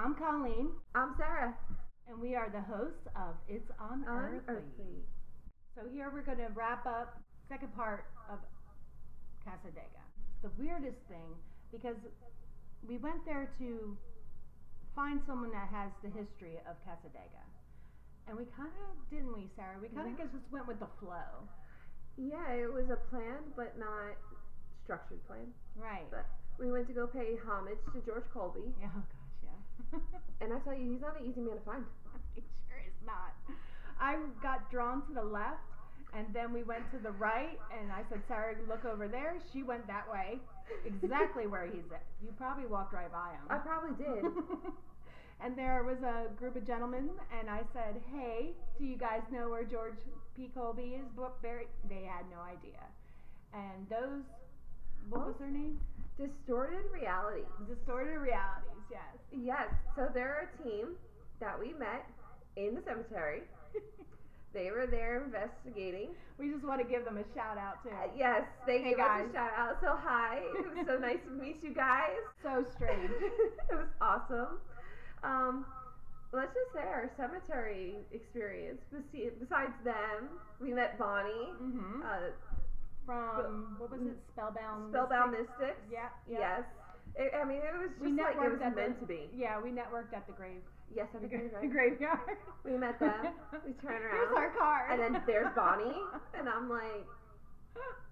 I'm Colleen, I'm Sarah. and we are the hosts of It's Unearthly. So here we're going to wrap up second part of Cassadaga. It's the weirdest thing because we went there to find someone that has the history of Cassadaga. And we kind of, didn't we, Sarah? We kind of just went with the flow. Yeah, it was a plan, but not structured plan. Right. But we went to go pay homage to George Colby. Yeah, oh gosh, yeah. And I tell you, he's not an easy man to find. He sure is not. I got drawn to the left, and then we went to the right, and I said, Sarah, look over there. She went that way, exactly where he's at. You probably walked right by him. I probably did. And there was a group of gentlemen, and I said, hey, do you guys know where George P. Colby is buried? They had no idea. And those, what was their name? Distorted Reality. Distorted Realities, yes. Yes, so they're a team that we met in the cemetery. They were there investigating. We just want to give them a shout out too. Yes, they gave guys. us a shout out. So hi, it was so nice to meet you guys. So strange. It was awesome. Let's just say our cemetery experience. Besides them, we met Bonnie. From, what was it, Spellbound Mystics. Yeah. Yes. It was just like it was meant to be. Yeah, we networked at the grave. Yes, at the graveyard. We met them. We turned around. Here's our card. And then there's Bonnie. And I'm like,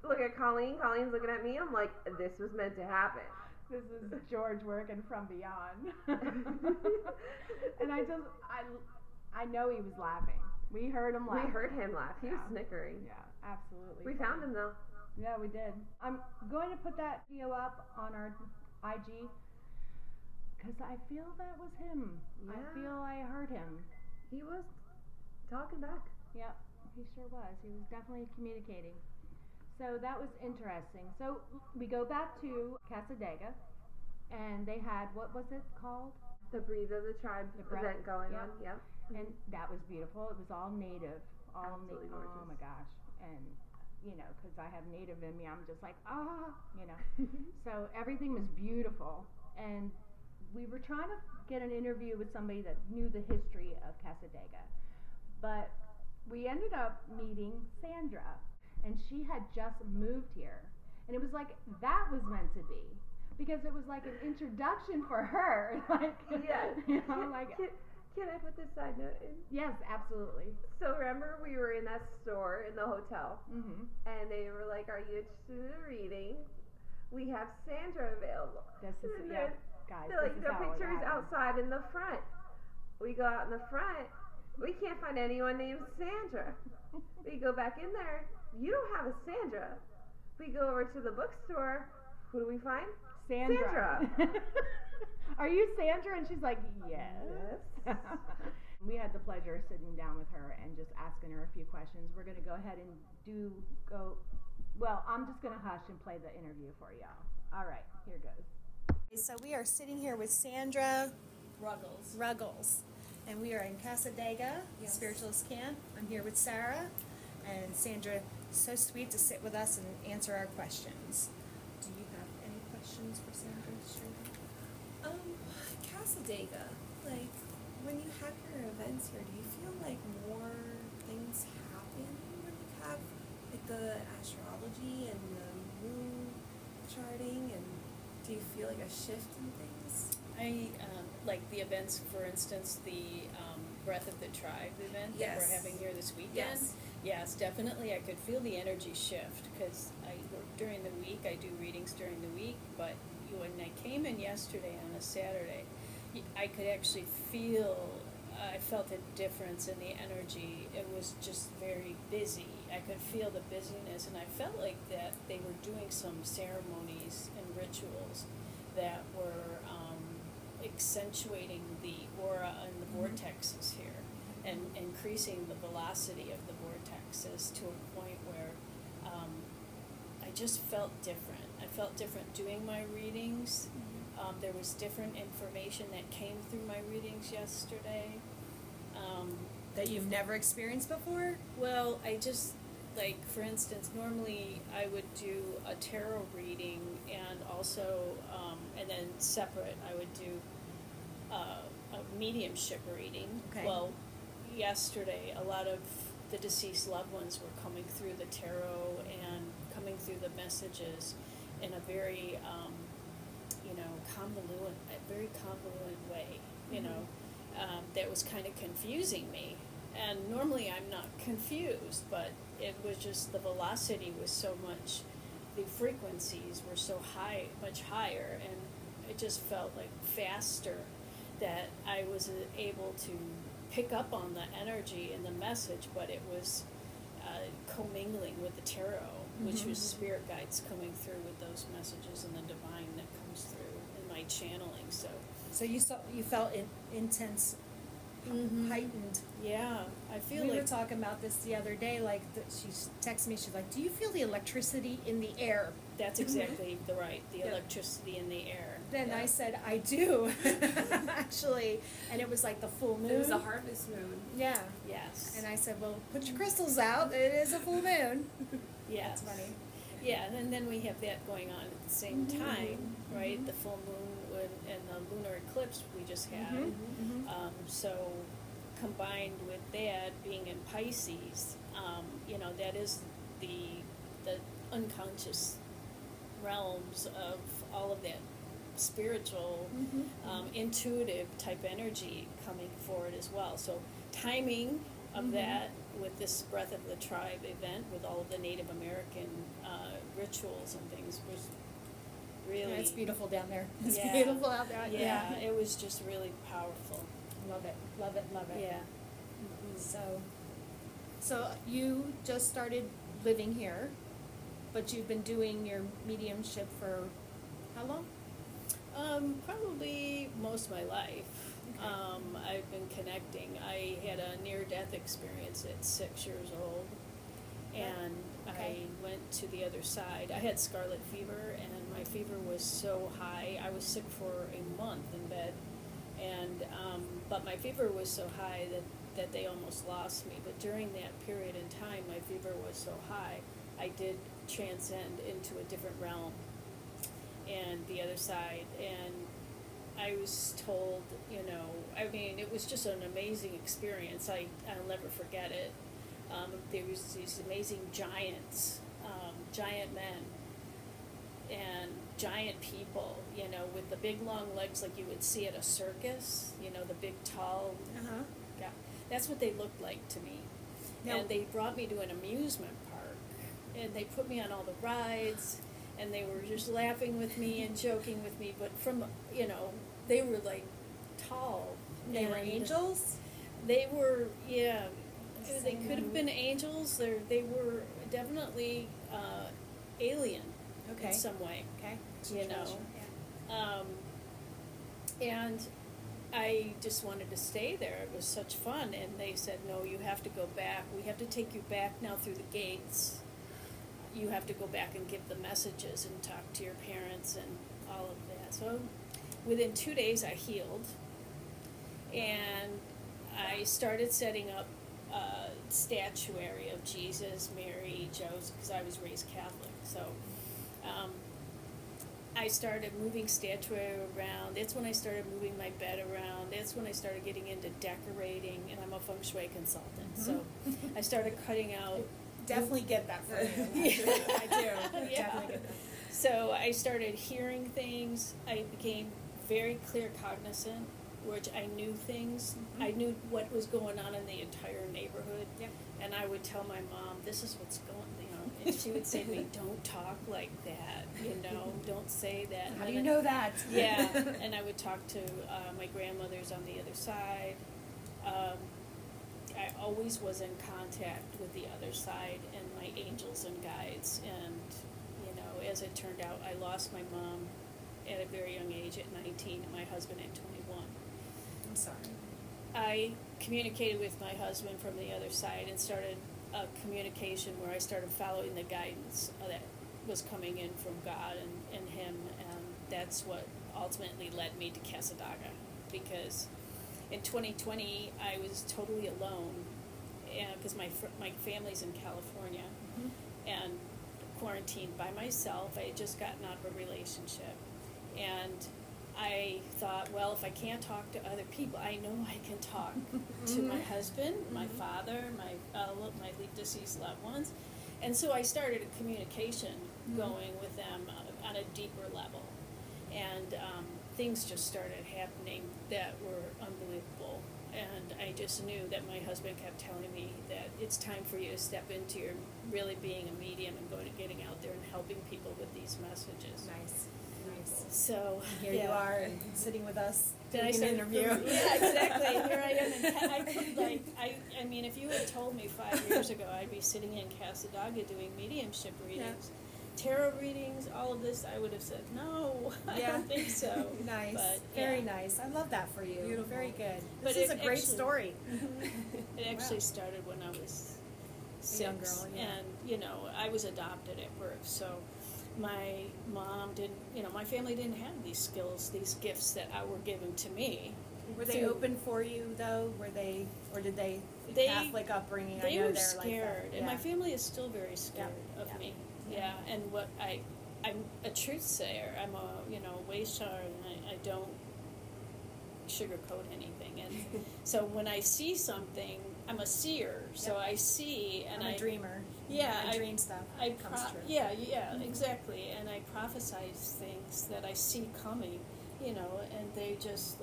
look at Colleen. Colleen's looking at me. I'm like, this was meant to happen. This is George working from beyond. And I know he was laughing. We heard him laugh. We heard him laugh. He was snickering. Yeah, absolutely. We found him though. Yeah, we did. I'm going to put that video up on our IG because I feel that was him. Yeah. I feel I heard him. He was talking back. Yep, he sure was. He was definitely communicating. So that was interesting. So we go back to Cassadaga, and they had, what was it called? The Breathe of the Tribe event going on. Yep. And that was beautiful. It was all native. Absolutely gorgeous. Oh my gosh. And, because I have native in me, I'm just like, So everything was beautiful. And we were trying to get an interview with somebody that knew the history of Cassadaga. But we ended up meeting Sandra. And she had just moved here. And it was like, that was meant to be. Because it was like an introduction for her. Yes. Can I put this side note in? Yes, absolutely. So remember we were in that store in the hotel. Mm-hmm. And they were like, are you interested in a reading? We have Sandra available. Guys. Their picture is outside in the front. We go out in the front. We can't find anyone named Sandra. We go back in there. You don't have a Sandra. We go over to the bookstore. Who do we find? Sandra. Are you Sandra? And she's like, yes. We had the pleasure of sitting down with her and just asking her a few questions. We're going to go ahead and I'm just going to hush and play the interview for y'all. All right, here goes. So we are sitting here with Sandra Ruggles. And we are in Cassadaga, Spiritualist Camp. I'm here with Sarah. And Sandra, so sweet to sit with us and answer our questions. Do you have any questions for Sandra? Cassadaga, like, when you have your events here, do you feel like more things happen when you have, like, the astrology and the moon charting, and do you feel like a shift in things? I like the events, for instance, the Breath of the Tribe event that we're having here this weekend. Yes, definitely. I could feel the energy shift because I work during the week. I do readings during the week, but when I came in yesterday on a Saturday, I could actually I felt a difference in the energy. It was just very busy. I could feel the busyness, and I felt like that they were doing some ceremonies and rituals that were accentuating the aura and the vortexes here and increasing the velocity of the vortexes to a point where I just felt different. I felt different doing my readings. There was different information that came through my readings yesterday. That you've never experienced before? Well, I just, like, for instance, normally I would do a tarot reading and also, and then separate, I would do a mediumship reading. Okay. Well, yesterday, a lot of the deceased loved ones were coming through the tarot and coming through the messages in a very, very convoluted way, that was kind of confusing me. And normally I'm not confused, but it was just the velocity was so much, the frequencies were so high, much higher, and it just felt like faster, that I was able to pick up on the energy and the message, but it was commingling with the tarot, which was spirit guides coming through with those messages and the divine that comes through in my channeling. So you felt intense, heightened. Yeah, I feel we like were talking about this the other day. Like she texted me. She's like, "Do you feel the electricity in the air?" that's exactly the electricity in the air. Then I said, "I do, actually," and it was like the full moon. It was a harvest moon. Yeah. Yes. And I said, "Well, put your crystals out. It is a full moon." Yes. That's funny. Yeah, and then we have that going on at the same time, right? The full moon and the lunar eclipse we just had. So combined with that being in Pisces, that is the unconscious realms of all of that spiritual, intuitive type energy coming forward as well. So timing of that with this Breath of the Tribe event with all of the Native American rituals and things was really... Yeah, it's beautiful down there. It's Yeah. beautiful out there. Yeah, it was just really powerful. Love it, love it, love it. Yeah. So you just started living here, but you've been doing your mediumship for how long? Probably most of my life. Okay. I've been connecting. I had a near-death experience at 6 years old, and I went to the other side. I had scarlet fever, and my fever was so high. I was sick for a month in bed, and but my fever was so high that they almost lost me. But during that period in time, my fever was so high, I did transcend into a different realm and the other side, and I was told, it was just an amazing experience. I'll never forget it. There was these amazing giants, giant men, and giant people, with the big long legs like you would see at a circus, the big tall, yeah, that's what they looked like to me. Now, and they brought me to an amusement park, and they put me on all the rides, and they were just laughing with me and joking with me, but from, they were like tall. They were angels? They were, yeah, they could have been angels. They were definitely alien in some way. Okay. Yeah. And I just wanted to stay there. It was such fun. And they said, no, you have to go back. We have to take you back now through the gates. You have to go back and give the messages and talk to your parents and all of that. So within 2 days, I healed. And I started setting up statuary of Jesus, Mary, Joseph, because I was raised Catholic. So I started moving statuary around. That's when I started moving my bed around. That's when I started getting into decorating, and I'm a feng shui consultant. So I started cutting out. Definitely get that from you. Yeah. I do. Yeah. Definitely get that. So I started hearing things. I became very clear cognizant, which I knew things. I knew what was going on in the entire neighborhood. Yep. And I would tell my mom, this is what's going on. And she would say to me, don't talk like that, don't say that. How do you know that? Yeah, and I would talk to my grandmothers on the other side. I always was in contact with the other side and my angels and guides. And, as it turned out, I lost my mom at a very young age at 19 and my husband at 21. I'm sorry. I communicated with my husband from the other side and started a communication where I started following the guidance that was coming in from God and him, and that's what ultimately led me to Cassadaga, because in 2020 I was totally alone, because my family's in California, and quarantined by myself. I had just gotten out of a relationship, and I thought, well, if I can't talk to other people, I know I can talk to my husband, my father, my deceased loved ones. And so I started a communication going with them on a deeper level. And things just started happening that were unbelievable. And I just knew that my husband kept telling me that it's time for you to step into your really being a medium and getting out there and helping people with these messages. Nice. So here you are and sitting with us. Did I say interview? Yeah, exactly. Here I am. And I mean, if you had told me 5 years ago I'd be sitting in Cassadaga doing mediumship readings, tarot readings, all of this, I would have said, no, I don't think so. Nice. But, very nice. I love that for you. Beautiful. Very good. But This is a great story. It actually started when I was 6. young girl, yeah. And, you know, I was adopted at birth, so my mom didn't, you know, my family didn't have these skills, these gifts that were given to me. Were they open for you, though? Or did they Catholic upbringing? They I know were they're scared, like that. and my family is still very scared of me. Yeah. And what I'm a truth sayer. I'm a, you know, 괊ᴜᴇ, and I don't sugarcoat anything. And so when I see something, I'm a seer. So I see, and I'm a dreamer. Yeah, I dream stuff. Comes true. Yeah, exactly. And I prophesize things that I see coming, you know, and they just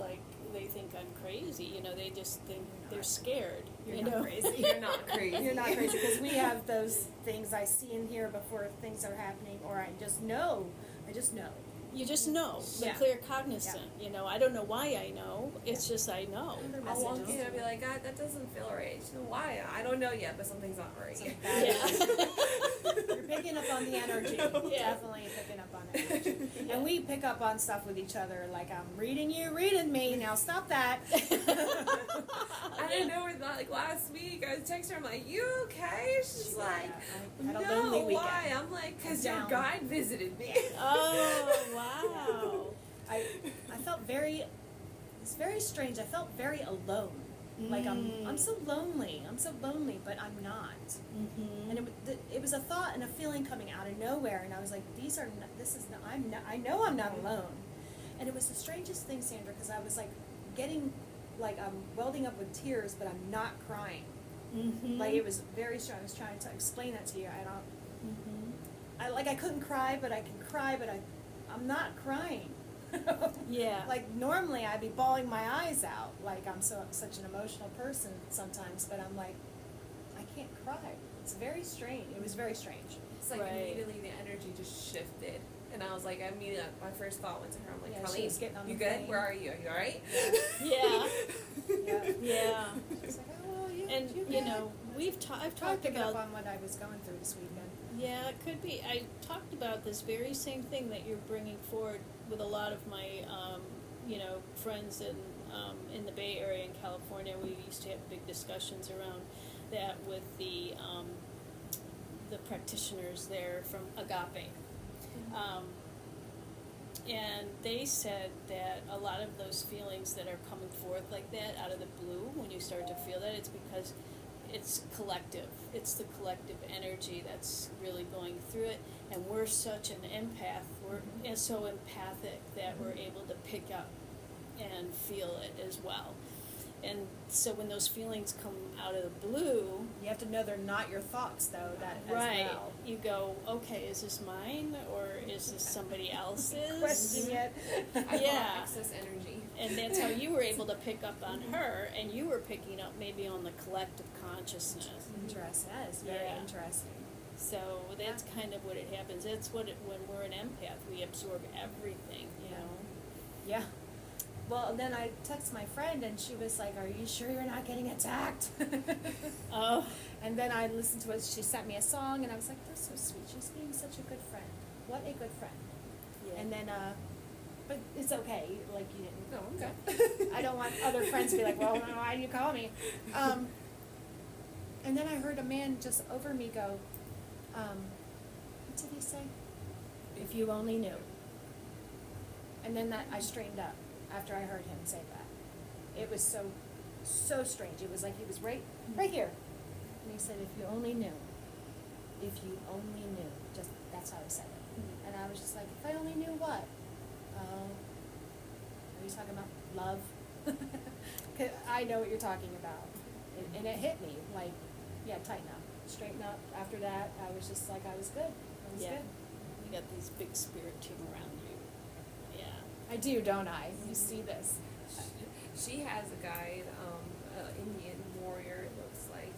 they think I'm crazy, you know, they just think they're scared. You're not crazy. You're not crazy. You're not crazy, because we have those things I see and hear before things are happening, or I just know. You just know, the clear cognizant, you know. I don't know why I know, it's just I know. I'll walk in and be like, God, that doesn't feel right. She's like, why? I don't know yet, but something's not right. You're picking up on the energy. Definitely picking up on energy. And we pick up on stuff with each other, like, I'm reading you, reading me, now stop that. I didn't know it, like last week, I was texting her, I'm like, you okay? She's like, I had a no, lonely weekend. why? I'm like, because your guide visited me. Oh, wow. I felt it's very strange. I felt very alone. Like I'm so lonely, but I'm not. Mm-hmm. And it was a thought and a feeling coming out of nowhere, and I was like, I know I'm not alone. And it was the strangest thing, Sandra, because I was like getting, like, I'm welding up with tears, but I'm not crying. Mm-hmm. Like, it was very strong. I was trying to explain that to you. I couldn't cry, but I can cry, but I'm not crying. Yeah. Like, normally I'd be bawling my eyes out. Like, I'm such an emotional person sometimes, but I'm like, I can't cry. It's very strange. It was very strange. It's like immediately the energy just shifted. And I was like, my first thought went to her. I'm like, Colleen, you good? plane. Where are you? Are you all right? Yeah. Yeah. She's like, oh, you know, I've talked about on what I was going through this weekend. Yeah, it could be. I talked about this very same thing that you're bringing forward with a lot of my, you know, friends in the Bay Area in California. We used to have big discussions around that with the practitioners there from Agape. And they said that a lot of those feelings that are coming forth like that out of the blue, when you start to feel that, it's because it's collective. It's the collective energy that's really going through it. And we're such an empath. We're so empathic that we're able to pick up and feel it as well. And so when those feelings come out of the blue, you have to know they're not your thoughts, though. That right. As well. You go, okay, is this mine or is this somebody else's? Questioning it. Access energy. And that's how you were able to pick up on her, and you were picking up maybe on the collective consciousness. Interesting. That is very interesting. So that's kind of what it happens. That's when we're an empath, we absorb everything, you know. Yeah. Well, then I texted my friend, and she was like, are you sure you're not getting attacked? Oh. And then I listened to it. She sent me a song, and I was like, that's so sweet. She's being such a good friend. What a good friend. Yeah. And then, but it's okay. Like, you didn't. No, okay. I don't want other friends to be like, well, why do you call me? And then I heard a man just over me go, what did he say? If you only knew. And then I straightened up after I heard him say that. It was so strange. It was like he was right here. And he said, if you only knew. If you only knew. Just, that's how he said it. And I was just like, if I only knew what? Are you talking about love? 'Cause I know what you're talking about. And it hit me, like, yeah, tighten up, straighten up. After that, I was just like, I was good. I was good. You got this big spirit team around you. Yeah. I do, don't I? You see this. She has a guy, Indian warrior, it looks like.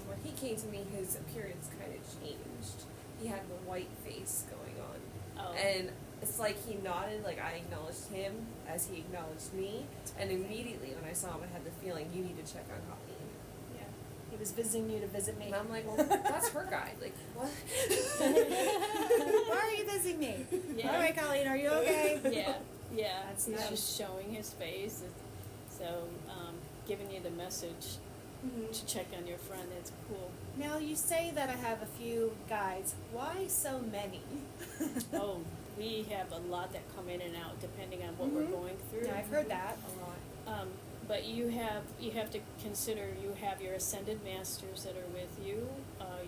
When he came to me, his appearance kind of changed. He had the white face going on. Oh. And it's like he nodded, like I acknowledged him as he acknowledged me. And immediately when I saw him, I had the feeling, you need to check on Colleen. Yeah. He was visiting you to visit me. And I'm like, well, that's her guy. Like, what? Why are you visiting me? Yeah. All right, Colleen, are you okay? Yeah. Yeah. That's He's nice. just showing his face. So, giving you the message to check on your friend. That's cool. Now, you say that I have a few guides. Why so many? Oh, we have a lot that come in and out depending on what we're going through. Yeah, I've heard that a lot. But you have to consider you have your ascended masters that are with you,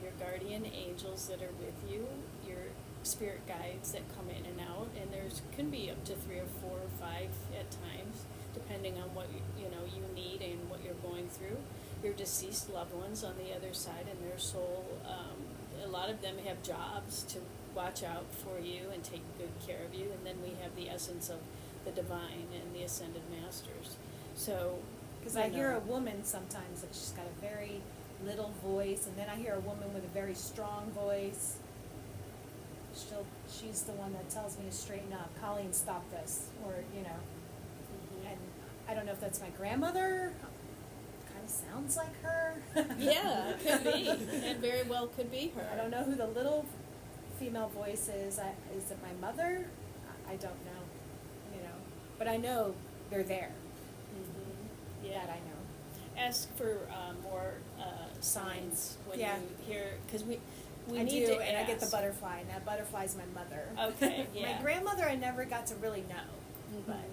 your guardian angels that are with you, your spirit guides that come in and out, and there's can be up to 3 or 4 or 5 at times, depending on what you need and what you're going through. Your deceased loved ones on the other side and their soul. A lot of them have jobs to watch out for you and take good care of you, and then we have the essence of the divine and the ascended masters. So, Because I hear a woman sometimes that she's got a very little voice, and then I hear a woman with a very strong voice. She's the one that tells me to straighten up. Colleen, stop this, or And I don't know if that's my grandmother. Kind of sounds like her. yeah, it could be. It very well could be her. I don't know who the little female voice is. Is it my mother? I don't know. But I know they're there. Yeah, That I know. Ask for more signs when Yeah. you hear, because we I need do, to and I get the ask. butterfly, and that butterfly's my mother. Okay, yeah. My grandmother, I never got to really know, but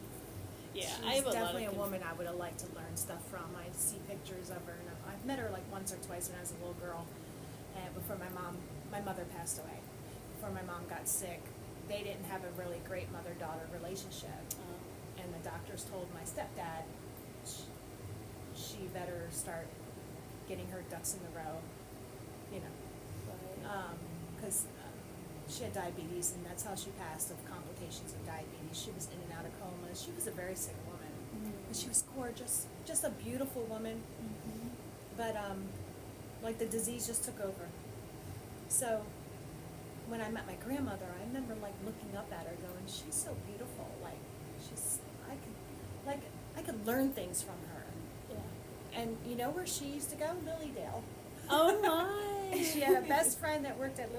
Yeah, she's I have a lot definitely of a woman I would have liked to learn stuff from. I see pictures of her, and I've met her like once or twice when I was a little girl, and before my mother passed away. Before my mom got sick, they didn't have a really great mother-daughter relationship, and the doctors told my stepdad she better start getting her ducks in the row, because she had diabetes, and that's how she passed, of complications of diabetes. She was in and out of comas. She was a very sick woman, and she was gorgeous, just a beautiful woman. But like the disease just took over. So when I met my grandmother, I remember like looking up at her, going, "She's so beautiful. Like I could learn things from her." Yeah. And you know where she used to go? Lilydale. Oh my! She had a best friend that lived at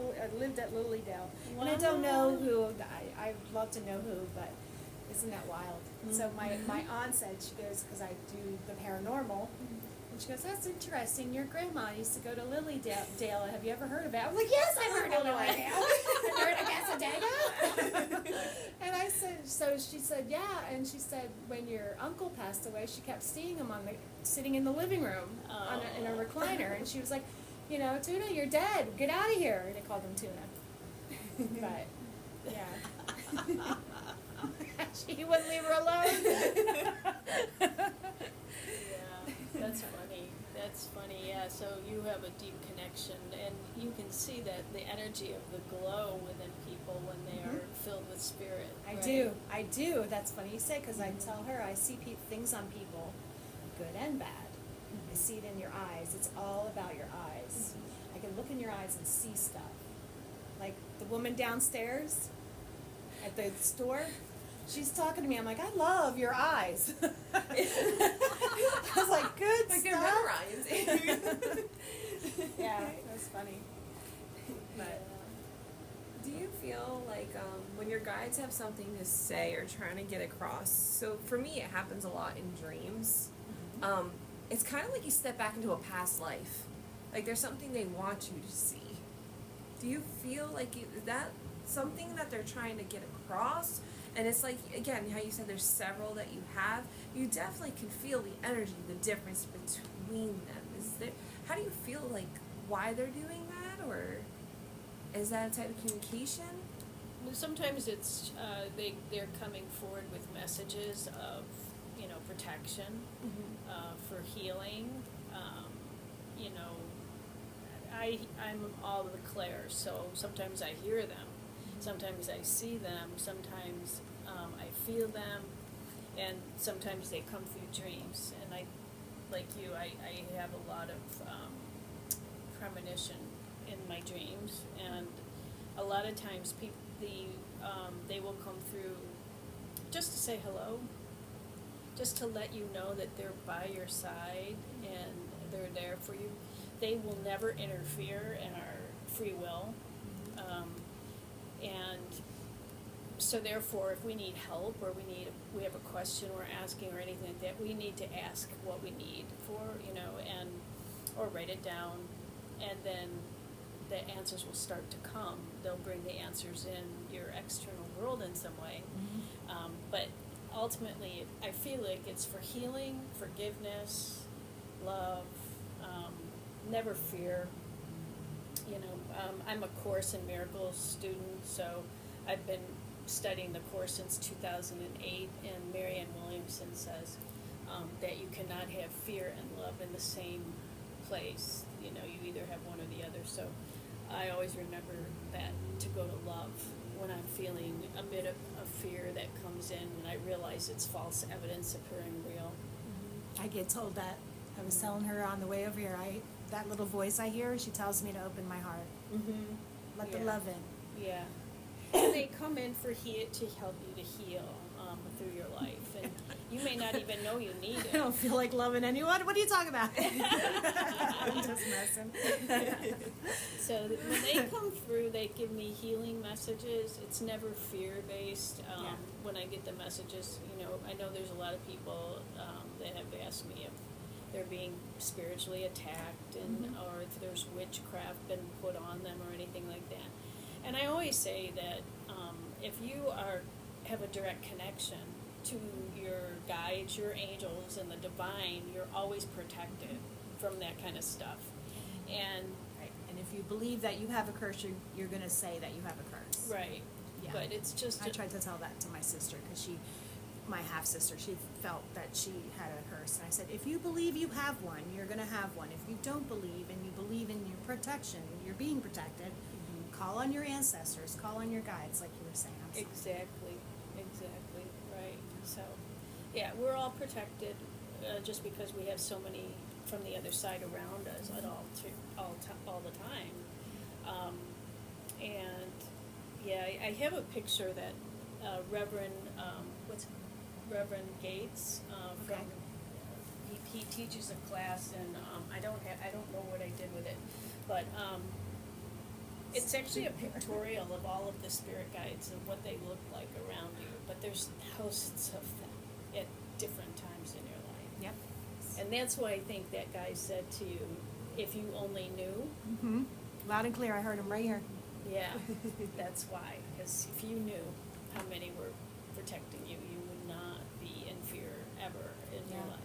Lilydale. Wow. And I don't know who. I'd love to know who, but isn't that wild? So my aunt said, she goes, because I do the paranormal, and she goes, "That's interesting. Your grandma used to go to Lilydale. Have you ever heard of it?" I'm like, "Yes, I've heard of Lilydale. I've heard of Cassadaga." And I said, so she said, "Yeah." And she said, when your uncle passed away, she kept seeing him sitting in the living room in a recliner, and she was like, "Tuna, you're dead. Get out of here." And they called him Tuna. But yeah. She wouldn't leave her alone. Yeah, that's funny. That's funny. Yeah, so you have a deep connection, and you can see that the energy of the glow within people when they are filled with spirit. I right? do. That's funny you say, because I tell her I see things on people, good and bad. I see it in your eyes. It's all about your eyes. I can look in your eyes and see stuff. Like the woman downstairs at the store, she's talking to me. I'm like, "I love your eyes." I was like, "Good Like stuff." they're memorized. Yeah, that was funny. But Do you feel like when your guides have something to say or trying to get across, so for me it happens a lot in dreams, it's kind of like you step back into a past life. Like there's something they want you to see. Do you feel like is that something that they're trying to get across? And it's like, again, how you said there's several that you have, you definitely can feel the energy, the difference between them. How do you feel like why they're doing that, or is that a type of communication? sometimes it's they're coming forward with messages of, you know, protection, for healing. You know, I'm all the clairs, so sometimes I hear them, sometimes I see them, sometimes I feel them, and sometimes they come through dreams. And I, like you, I have a lot of premonition in my dreams, and a lot of times they will come through just to say hello, just to let you know that they're by your side and they're there for you. They will never interfere in our free will, and so therefore, if we need help or we have a question we're asking or anything like that, we need to ask what we need for, you know, or write it down, and then the answers will start to come. They'll bring the answers in your external world in some way, but ultimately, I feel like it's for healing, forgiveness, love, never fear. You know, I'm a Course in Miracles student, so I've been studying the Course since 2008, and Marianne Williamson says that you cannot have fear and love in the same place. You know, you either have one or the other. So I always remember that, to go to love when I'm feeling a bit of fear that comes in, and I realize it's false evidence appearing real. I get told that. I was telling her on the way over here, that little voice I hear, she tells me to open my heart. Let the love in. Yeah. And they come in to help you to heal through your life. And you may not even know you need it. I don't feel like loving anyone. What are you talking about? I'm just messing. So when they come through, they give me healing messages. It's never fear-based. When I get the messages, you know, I know there's a lot of people that have asked me if they're being spiritually attacked, and or if there's witchcraft been put on them or anything like that. And I always say that if you have a direct connection to your guides, your angels, and the divine, you're always protected from that kind of stuff. And if you believe that you have a curse, you're going to say that you have a curse. Right. Yeah. But it's just... I tried to tell that to my sister, because my half-sister, she felt that she had a curse. And I said, if you believe you have one, you're going to have one. If you don't believe, and you believe in your protection, you're being protected, call on your ancestors, call on your guides, like you were saying. Exactly, right. So, yeah, we're all protected just because we have so many from the other side around us at all the time. And yeah, I have a picture that Reverend Gates from he teaches a class, and I don't know what I did with it, but it's actually a pictorial of all of the spirit guides and what they look like around you. But there's hosts of them at different times in your life. Yep. And that's why I think that guy said to you, if you only knew. Loud and clear. I heard him right here. Yeah, that's why. Because if you knew how many were protecting you, you would not be in fear ever in your life.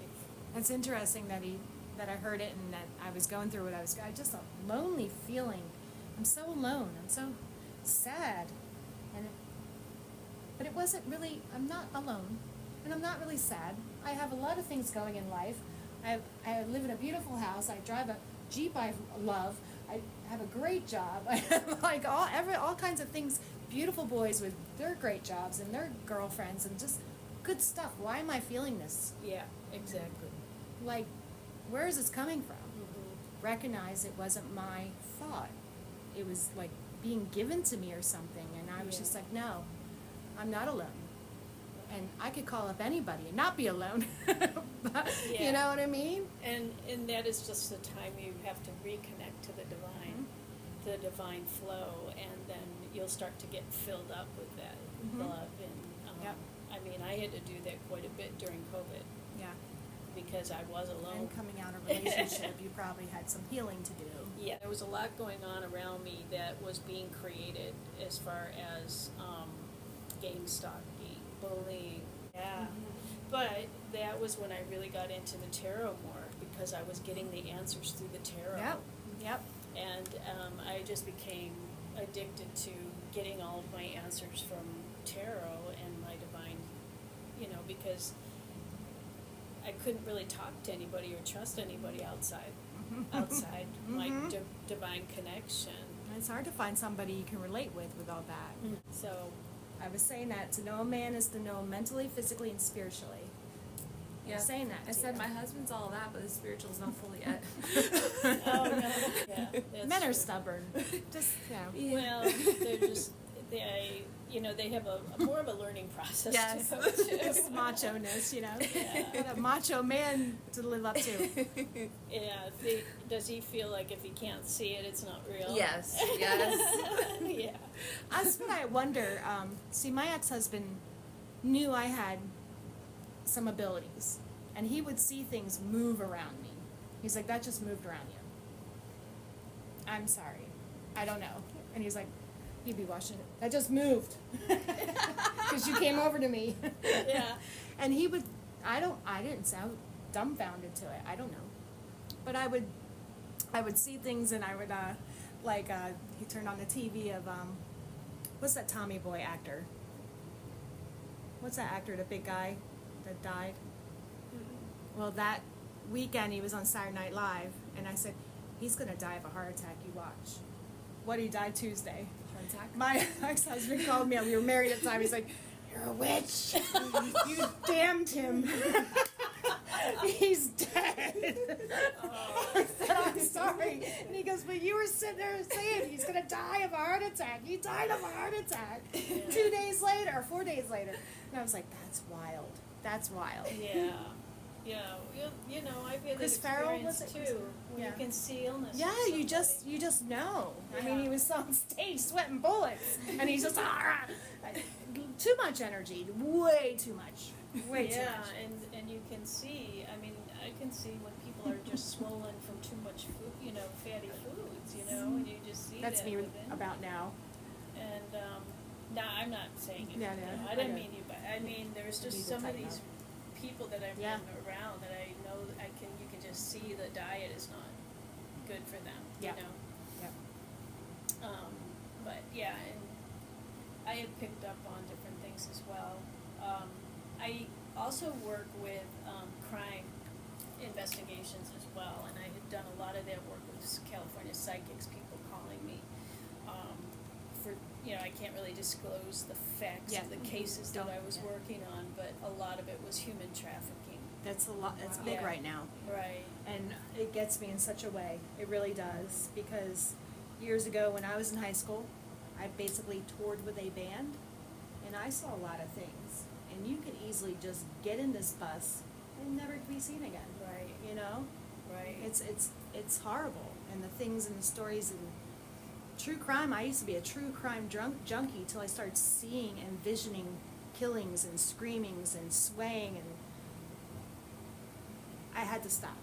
It's interesting that I heard it, and that I was going through it. I just a lonely feeling. I'm so alone. I'm so sad. But it wasn't really, I'm not alone, and I'm not really sad. I have a lot of things going in life. I live in a beautiful house. I drive a Jeep I love. I have a great job. I have like all kinds of things. Beautiful boys with their great jobs and their girlfriends and just good stuff. Why am I feeling this? Yeah, exactly. Like, where is this coming from? Recognize it wasn't my thought. It was like being given to me or something, and I was just like, no, I'm not alone. And I could call up anybody and not be alone. You know what I mean? And that is just the time you have to reconnect to the divine flow, and then you'll start to get filled up with that love. And I mean, I had to do that quite a bit during COVID. Yeah. Because I was alone. And coming out of a relationship, you probably had some healing to do. Yeah, there was a lot going on around me that was being created as far as gang stalking, bullying. Yeah. But that was when I really got into the tarot more, because I was getting the answers through the tarot. Yep. And I just became addicted to getting all of my answers from tarot and my divine, because I couldn't really talk to anybody or trust anybody outside my divine connection. And it's hard to find somebody you can relate with all that. Mm. So I was saying that to know a man is to know him mentally, physically, and spiritually. Yeah. I'm saying that. I said my husband's all that, but his spiritual's not fully yet. Oh no, yeah, that's Men are true. stubborn. Just Well, they're just they have a more of a learning process. Yes. Just macho-ness, Yeah. What a macho man to live up to. Yeah. Does he feel like if he can't see it, it's not real? Yes. Yeah. That's what I wonder. See, my ex-husband knew I had some abilities, and he would see things move around me. He's like, that just moved around you. I'm sorry. I don't know. And he's like, he'd be watching it. That just moved. Because you came over to me. Yeah. And he would, I didn't sound dumbfounded to it. I don't know. But I would see things, and I would, he turned on the TV of, what's that Tommy Boy actor? What's that actor, the big guy that died? Mm-hmm. Well, that weekend he was on Saturday Night Live, and I said, he's going to die of a heart attack, you watch. What, he died Tuesday? Heart attack? My ex-husband called me, and we were married at the time, he's like, you're a witch. You damned him. He's dead. I said, I'm sorry. And he goes, but you were sitting there saying he's going to die of a heart attack. He died of a heart attack 2 days later, or 4 days later. And I was like, that's wild. That's wild. Yeah. Yeah. I've had Chris that Farrell, experience was it? too. When Yeah. you can see illness. Yeah, in you somebody. just know. I mean, Yeah. he was on stage sweating bullets, and he's just too much energy, way too much, way too much. and you can see. I mean, I can see when people are just swollen from too much food, fatty foods, and you just see That's that me within. about now. And no, I'm not saying it. No, I didn't know. mean you, but I mean there's You need just to some of tighten these people that I've Yeah. been around that I know you can just see the diet is not good for them. Yeah. You know. But yeah, and I have picked up on different things as well. I also work with crime investigations as well, and I had done a lot of that work with California psychics, people calling me for, I can't really disclose the facts Yeah. of the cases that I was Yeah. working on, but a lot of it was human trafficking. That's a lot. That's big Yeah. right now, Right. and it gets me in such a way. It really does, because years ago when I was in high school, I basically toured with a band, and I saw a lot of things. And you could easily just get in this bus and never be seen again. Right. Right. It's horrible, and the things and the stories and true crime. I used to be a true crime junkie till I started seeing and visioning killings and screamings and swaying, and I had to stop.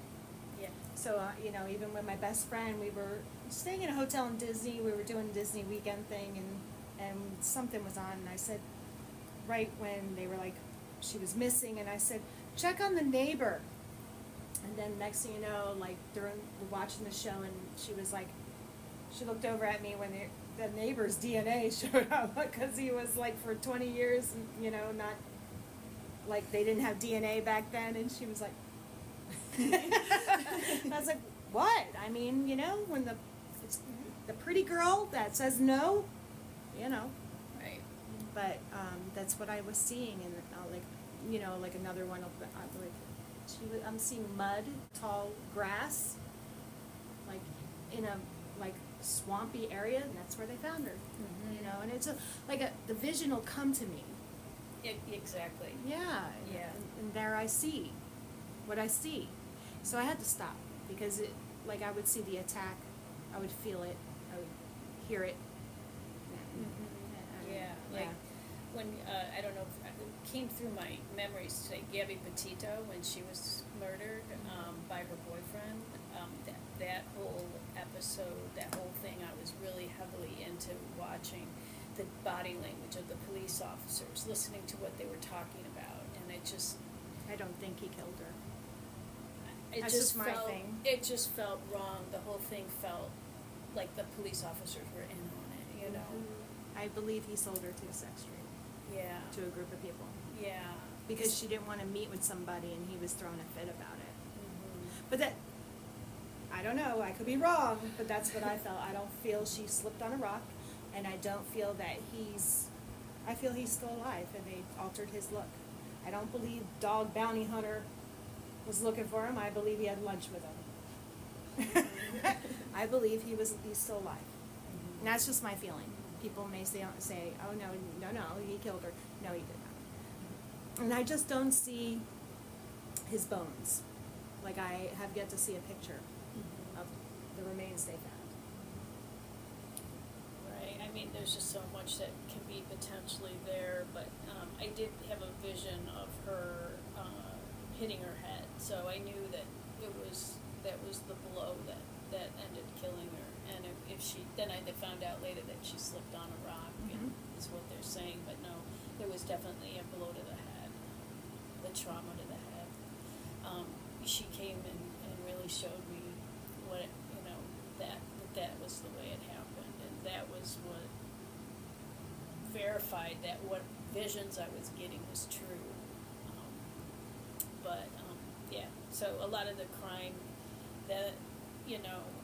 Yeah. So even with my best friend, we were staying in a hotel in Disney. We were doing a Disney weekend thing, and something was on, and I said, right when they were like, she was missing, and I said, check on the neighbor. And then next thing you know, like we're watching the show, and she was like, she looked over at me when the neighbor's DNA showed up, because he was like for 20 years, not like they didn't have DNA back then, and she was like, I was like, what? I mean, when it's the pretty girl that says no, Right. but that's what I was seeing, and like another one of the, I'm seeing mud, tall grass, like in a swampy area, and that's where they found her. Mm-hmm. And it's the vision will come to me. Exactly. Yeah. Yeah. And there I see what I see. So I had to stop, because I would see the attack, I would feel it, I would hear it. Yeah. Like when I don't know if it came through my memories today. Gabby Petito, when she was murdered by her boyfriend. That whole episode, that whole thing, I was really heavily into watching the body language of the police officers, listening to what they were talking about, and it just. I don't think he killed her. It That's just just my felt, thing. It just felt wrong. The whole thing felt like the police officers were in on it, I I believe he sold her to a sex trade. Yeah. To a group of people. Yeah. Because she didn't want to meet with somebody and he was throwing a fit about it. Mm-hmm. But that, I don't know, I could be wrong, but that's what I felt. I don't feel she slipped on a rock, and I don't feel that I feel he's still alive and they altered his look. I don't believe Dog Bounty Hunter was looking for him. I believe he had lunch with him. I believe he's still alive. And that's just my feeling. People may say, oh no, he killed her. No, he did not. And I just don't see his bones. Like, I have yet to see a picture of the remains they found. Right. I mean, there's just so much that can be potentially there, but I did have a vision of her hitting her head, so I knew that that was the blow that ended killing her. And if she, then I found out later that she slipped on a rock, and is what they're saying. But no, there was definitely a blow to the head, the trauma to the head. She came and really showed me what that was the way it happened, and that was what verified that what visions I was getting was true. Yeah, so a lot of the crime that,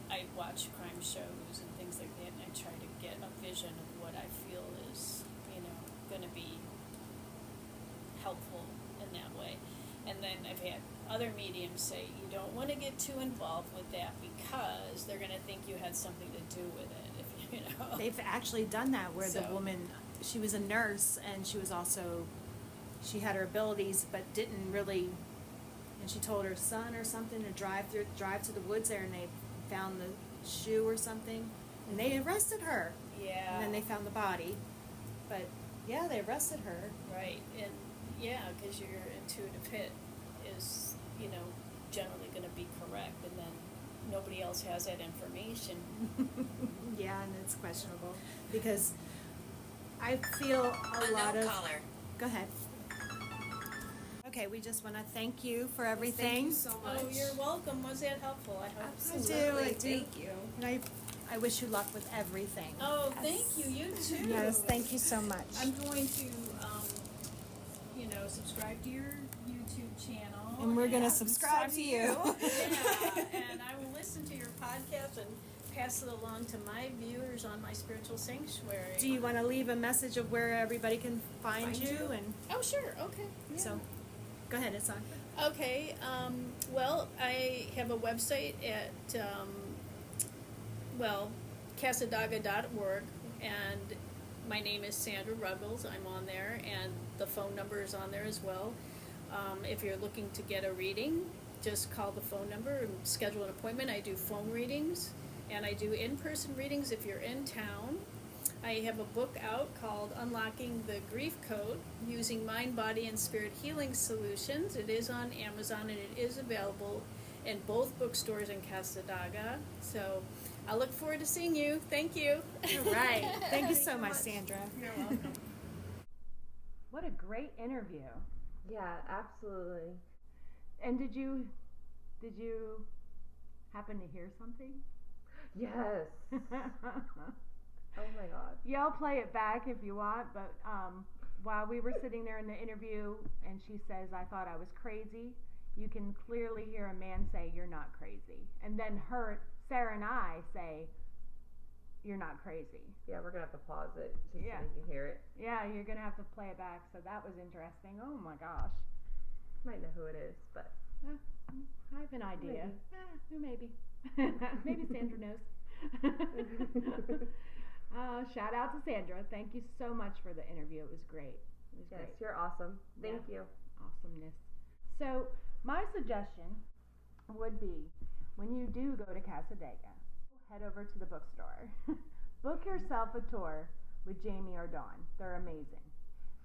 I watch crime shows and things like that, and I try to get a vision of what I feel is, going to be helpful in that way. And then I've had other mediums say, you don't want to get too involved with that because they're going to think you had something to do with it, They've actually done that where the woman, she was a nurse and she had her abilities but didn't really, and she told her son or something to drive to the woods there, and they found the shoe or something, and they arrested her. Yeah. And then they found the body. But, yeah, they arrested her. Right. And, yeah, because your intuitive hit is, generally going to be correct, and then nobody else has that information. Yeah, and it's questionable. Because I feel a lot of... Caller. Go ahead. Okay, we just want to thank you for everything. Thank you so much. Oh, you're welcome. Was that helpful? I hope so. Absolutely. I do. Thank you. And I wish you luck with everything. Oh, thank you. You too. Yes, thank you so much. I'm going to, subscribe to your YouTube channel. And we're going to subscribe to you. Yeah, and I will listen to your podcast and pass it along to my viewers on my spiritual sanctuary. Do you want to leave a message of where everybody can find you? And Oh, sure. Okay. Yeah. so, go ahead, it's on. Okay. Well, I have a website at, Cassadaga.org, and my name is Sandra Ruggles. I'm on there, and the phone number is on there as well. If you're looking to get a reading, just call the phone number and schedule an appointment. I do phone readings, and I do in-person readings if you're in town. I have a book out called Unlocking the Grief Code, Using Mind, Body, and Spirit Healing Solutions. It is on Amazon, and it is available in both bookstores in Cassadaga. So I'll look forward to seeing you. Thank you. All right. Thank you so much, Sandra. You're welcome. What a great interview. Yeah, absolutely. And did you happen to hear something? Yes. Oh my God. Y'all play it back if you want, but while we were sitting there in the interview and she says, I thought I was crazy, you can clearly hear a man say, you're not crazy. And then Sara and I say, you're not crazy. Yeah, we're going to have to pause it just so you can hear it. Yeah, you're going to have to play it back. So that was interesting. Oh my gosh. Might know who it is, but... I have an idea. Maybe. Maybe Sandra knows. Shout out to Sandra. Thank you so much for the interview. It was great. Yes, you're awesome. Thank you. Awesomeness. So my suggestion would be, when you do go to Cassadaga, head over to the bookstore. Book yourself a tour with Jamie or Dawn. They're amazing.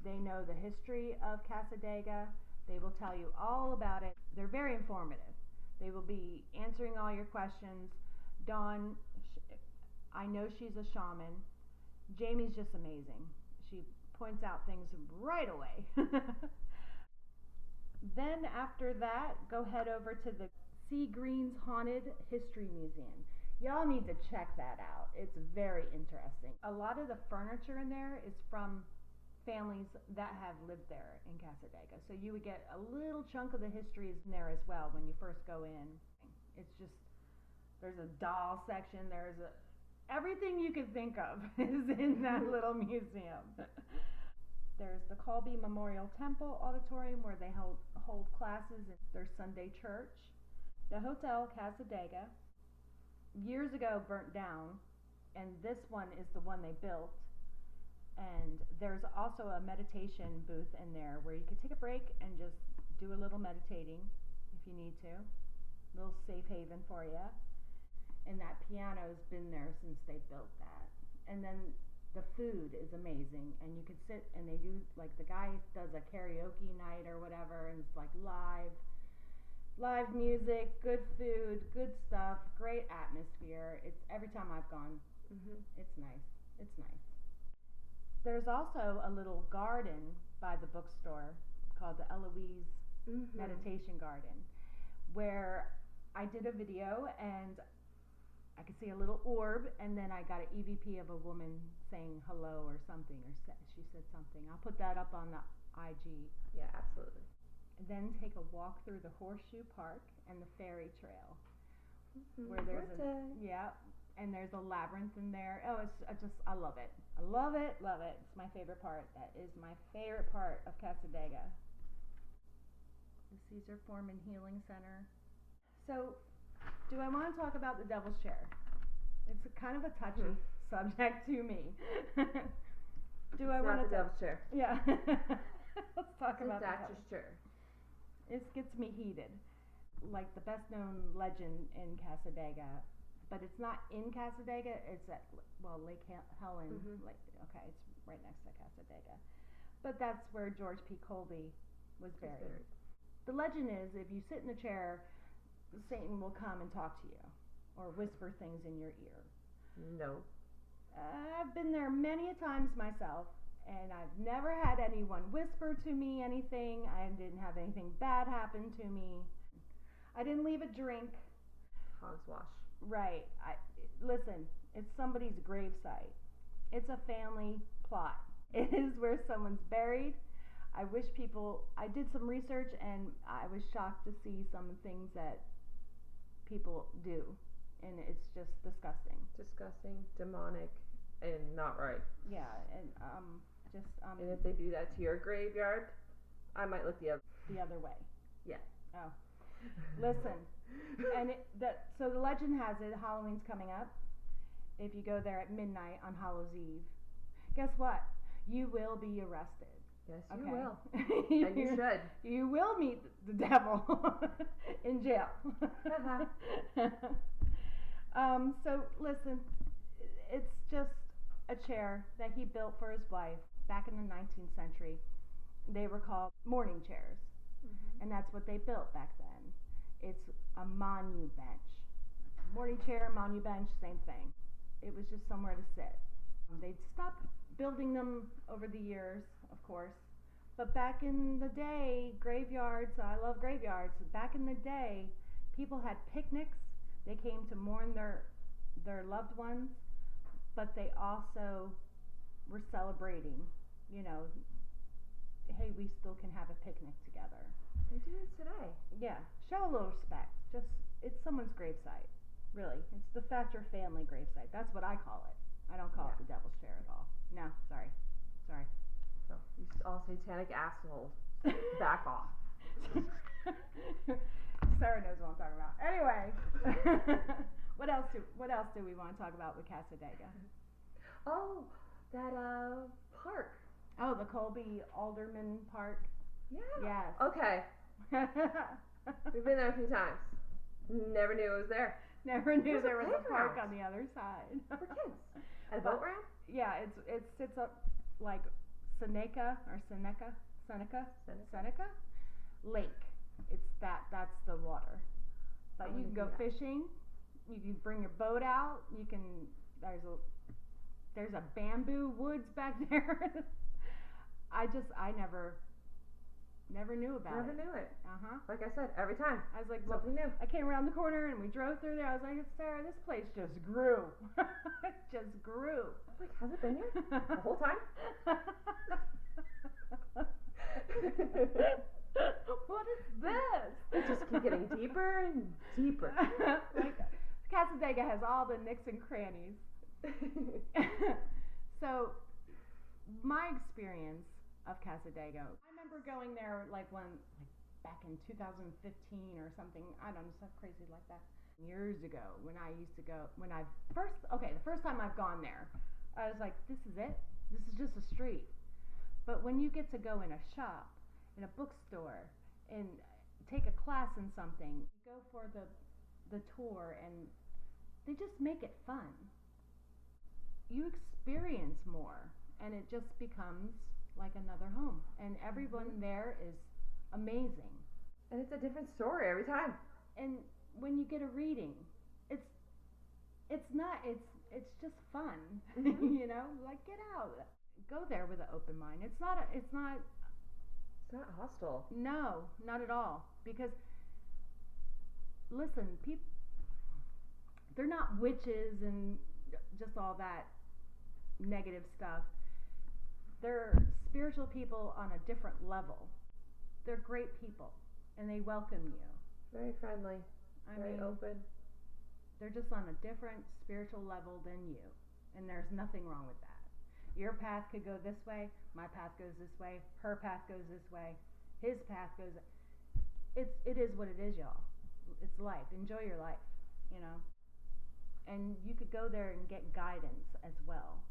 They know the history of Cassadaga. They will tell you all about it. They're very informative. They will be answering all your questions. Dawn, I know she's a shaman. Jamie's just amazing. She points out things right away. Then after that, go head over to the Sea Green's Haunted History Museum. Y'all need to check that out. It's very interesting. A lot of the furniture in there is from families that have lived there in Cassadaga. So you would get a little chunk of the history is in there as well when you first go in. It's just, there's a doll section, everything you could think of is in that little museum. There's the Colby Memorial Temple Auditorium where they hold classes in their Sunday church. The Hotel Cassadaga years ago burnt down, and this one is the one they built. And there's also a meditation booth in there where you could take a break and just do a little meditating if you need to. A little safe haven for you. And that piano's been there since they built that. And then the food is amazing, and you could sit and they do, like, the guy does a karaoke night or whatever, and it's like live music, good food, good stuff, great atmosphere. It's every time I've gone, it's nice. It's nice. There's also a little garden by the bookstore called the Eloise Meditation Garden, where I did a video and I could see a little orb, and then I got an EVP of a woman saying hello or something, or she said something. I'll put that up on the IG. Yeah, absolutely. And then take a walk through the Horseshoe Park and the Fairy Trail, where there's and there's a labyrinth in there. Oh, I love it. I love it. It's my favorite part. That is my favorite part of Cassadaga. The Caesar Foreman Healing Center. So, do I want to talk about the Devil's Chair? It's kind of a touchy subject to me. Do I want to? The Devil's Chair. Yeah. Let's talk about the Devil's Chair. It gets me heated. Like the best known legend in Cassadaga, but it's not in Cassadaga. It's at Lake Helen. Okay, it's right next to Cassadaga. But that's where George P. Colby was buried. The legend is, if you sit in the chair, Satan will come and talk to you or whisper things in your ear. No. I've been there many a times myself, and I've never had anyone whisper to me anything. I didn't have anything bad happen to me. I didn't leave a drink. Hogswash. Right. Listen, it's somebody's gravesite. It's a family plot. It is where someone's buried. I did some research, and I was shocked to see some things that people do, and it's just disgusting. Disgusting, demonic, and not right. Yeah, and and if they do that to your graveyard, I might look the other way. Yeah. Oh. Listen, so the legend has it, Halloween's coming up. If you go there at midnight on Hallows Eve, guess what? You will be arrested. Yes, okay? You will. And you should. You will meet the devil in jail. So listen, it's just a chair that he built for his wife back in the 19th century. They were called mourning chairs, and that's what they built back then. It's a monu bench. Morning chair, monu bench, same thing. It was just somewhere to sit. They'd stopped building them over the years, of course. But back in the day, graveyards, I love graveyards. Back in the day, people had picnics. They came to mourn their loved ones, but they also were celebrating, hey, we still can have a picnic together. They do it today. Yeah, show a little respect. It's someone's gravesite, really. It's the Thatcher family gravesite. That's what I call it. I don't call it the Devil's Chair at all. No, sorry. So, you all satanic assholes, back off. Sarah knows what I'm talking about. Anyway, what else do we want to talk about with Cassadaga? Oh, that park. Oh, the Colby Alderman Park. Yeah. Yes. Okay. We've been there a few times. Never knew it was there. Never knew there was a park on the other side. For kids. And a boat ramp? Yeah, it sits up like Seneca Lake. It's that's the water. But you can go fishing. You can bring your boat out. There's a Never knew about Never it. knew it. Uh-huh. Like I said, every time. I was like, Something new. I came around the corner and we drove through there. I was like, Sarah, this place just grew. It just grew. Like, has it been here the whole time? What is this? It just keeps getting deeper and deeper. Like, Cassadaga has all the nooks and crannies. So, my experience of Cassadaga, I remember going there back in 2015 or something. I don't know, something crazy like that. Years ago, when I used to go, the first time I've gone there, I was like, this is it? This is just a street. But when you get to go in a shop, in a bookstore, and take a class in something, go for the tour, and they just make it fun. You experience more, and it just becomes like another home. And everyone there is amazing. And it's a different story every time. And when you get a reading, it's just fun. You know, like, get out. Go there with an open mind. It's not hostile. No, not at all. Because listen, they're not witches and just all that negative stuff. They're spiritual people on a different level. They're great people, and they welcome you. Very friendly. Very open. They're just on a different spiritual level than you, and there's nothing wrong with that. Your path could go this way, my path goes this way, her path goes this way, his path goes. It is what it is, y'all. It's life. Enjoy your life, you know. And you could go there and get guidance as well.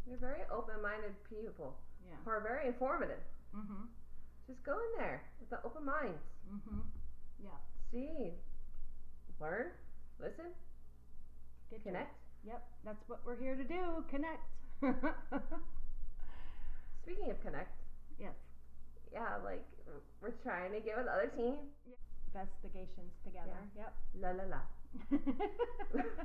They're very open-minded people. Yeah. Who are very informative. Mhm. Just go in there with an open mind. Mhm. Yeah. See, learn, listen, connect. Yep, that's what we're here to do. Connect. Speaking of connect. Yes. Yeah, like, we're trying to get with other teams. Investigations together. Yeah. Yep. La la la.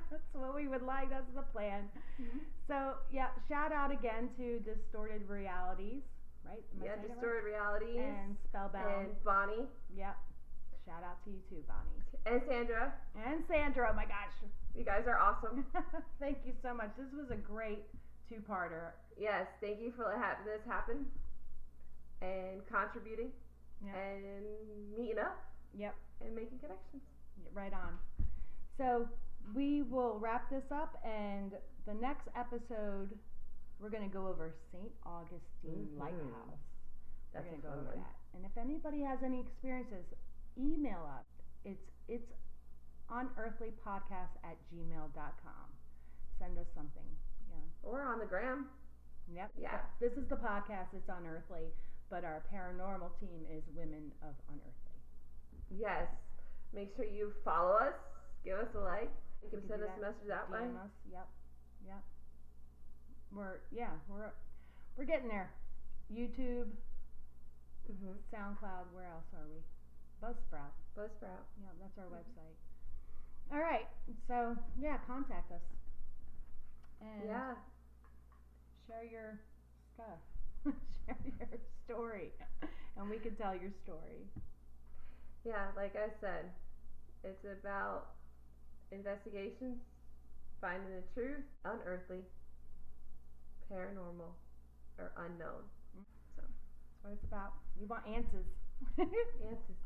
That's what we would like. That's the plan. Mm-hmm. So, yeah, shout out again to Distorted Realities, right? Distorted Realities. And Spellbound. And Bonnie. Yep. Shout out to you too, Bonnie. And Sandra. Oh my gosh. You guys are awesome. Thank you so much. This was a great two-parter. Yes, thank you for letting this happen. And contributing. Yep. And meeting up. Yep. And making connections. Right on. So we will wrap this up, and the next episode we're going to go over St. Augustine Lighthouse. We're going to go over that. And if anybody has any experiences, email us. It's unearthlypodcast@gmail.com. Send us something. Yeah. Or on the gram. Yep. Yeah. This is the podcast. It's Unearthly, but our paranormal team is Women of Unearthly. Yes. Make sure you follow us. Give us a like. You can send us a message that way. DM us. Yep. Yep. We're getting there. YouTube. Mm-hmm. SoundCloud. Where else are we? Buzzsprout. Yeah, that's our website. All right. So yeah, contact us. And share your stuff. Share your story, and we can tell your story. Yeah, like I said, it's about investigations, finding the truth, unearthly, paranormal, or unknown. So that's what it's about. We want answers. Answers.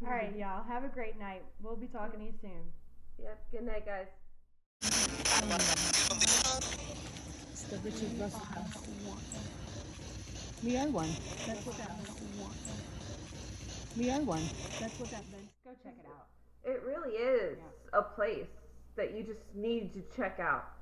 All right, y'all. Have a great night. We'll be talking to you soon. Yep. Good night, guys. The Richard Russell House. We are one. That's what that means. We are one. That's what that means. Go check it out. It really is a place that you just need to check out.